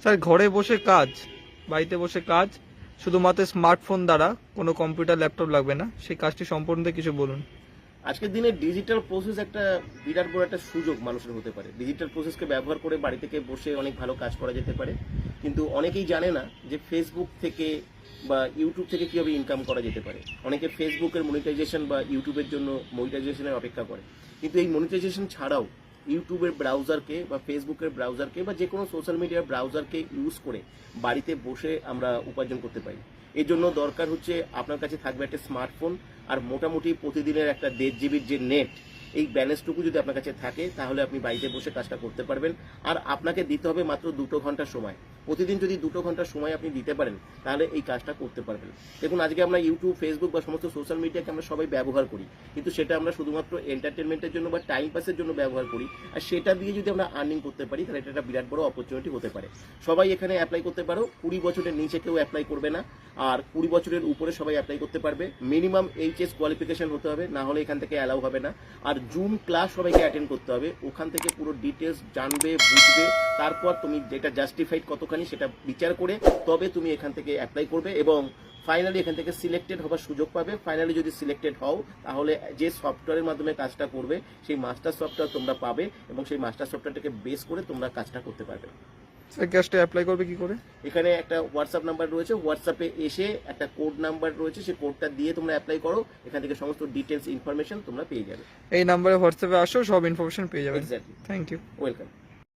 Sir ঘরে বসে কাজ, বাড়িতে বসে কাজ শুধুমাত্র স্মার্টফোন দ্বারা, কোনো কম্পিউটার ল্যাপটপ লাগবে না, সেই কাজটি সম্পর্কে কিছু বলুন। আজকের দিনে ডিজিটাল প্রসেস একটা বিরাট বড় একটা সুযোগ মানুষের হতে পারে। ডিজিটাল প্রসেসকে ব্যবহার করে বাড়ি থেকে বসে অনেক ভালো কাজ করা যেতে পারে, কিন্তু অনেকেই জানে না যে ফেসবুক থেকে বা ইউটিউব থেকে কীভাবে ইনকাম করা যেতে পারে। অনেকে ফেসবুকের মনিটাইজেশন বা ইউটিউবের জন্য মনিটাইজেশনের অপেক্ষা করে, কিন্তু এই মনিটাইজেশন ছাড়াও ইউটিউবের ব্রাউজারকে বা ফেসবুকের ব্রাউজারকে বা যে কোনো সোশ্যাল মিডিয়ার ব্রাউজারকে ইউজ করে বাড়িতে বসে আমরা উপার্জন করতে পারি। এর জন্য দরকার হচ্ছে আপনার কাছে থাকবে একটা স্মার্টফোন আর মোটামুটি প্রতিদিনের একটা 1.5 জিবির যে নেট, এই ব্যালেন্সটুকু যদি আপনার কাছে থাকে তাহলে আপনি বাড়িতে বসে কাজটা করতে পারবেন। আর আপনাকে দিতে হবে মাত্র 2 ঘন্টা সময়। প্রতিদিন যদি 2 ঘন্টা সময় আপনি দিতে পারেন তাহলে এই কাজটা করতে পারবেন। দেখুন, আজকে আমরা ইউটিউব, ফেসবুক বা সমস্ত সোশ্যাল মিডিয়াকে আমরা সবাই ব্যবহার করি, কিন্তু সেটা আমরা শুধুমাত্র এন্টারটেনমেন্টের জন্য বা টাইম পাসের জন্য ব্যবহার করি। আর সেটা দিয়ে যদি আমরা আর্নিং করতে পারি তাহলে এটা একটা বিরাট বড় অপরচুনিটি হতে পারে। সবাই এখানে অ্যাপ্লাই করতে পারো। 20 বছরের নিচে কেউ অ্যাপ্লাই করবে না, আর 20 বছরের উপরে সবাই অ্যাপ্লাই করতে পারবে। মিনিমাম এইচএস কোয়ালিফিকেশন হতে হবে, না হলে এখান থেকে অ্যালাউ হবে না। আর জুম ক্লাস সবাইকে অ্যাটেন্ড করতে হবে, ওখান থেকে পুরো ডিটেলস জানবে, বুঝবে, তারপর তুমি যেটা জাস্টিফাইড কতখানি সেটা বিচার করে তবে তুমি এখান থেকে অ্যাপ্লাই করবে এবং ফাইনালি এখান থেকে সিলেক্টেড হবার সুযোগ পাবে। ফাইনালি যদি সিলেক্টেড হও তাহলে যে সফটওয়্যারের মাধ্যমে কাজটা করবে সেই মাস্টার সফটওয়্যার তোমরা পাবে এবং সেই মাস্টার সফটওয়্যারটাকে বেস করে তোমরা কাজটা করতে পারবে। স্যার কাজটা অ্যাপ্লাই করবে কি করে? এখানে একটা হোয়াটসঅ্যাপ নাম্বার রয়েছে, হোয়াটসঅ্যাপে এসে একটা কোড নাম্বার রয়েছে, সেই কোডটা দিয়ে তোমরা অ্যাপ্লাই করো। এখান থেকে সমস্ত ডিটেলস ইনফরমেশন তোমরা পেয়ে যাবে। এই নাম্বারে হোয়াটসঅ্যাপে আসো, সব ইনফরমেশন পেয়ে যাবেন। এক্স্যাক্টলি। Thank you. ওয়েলকাম।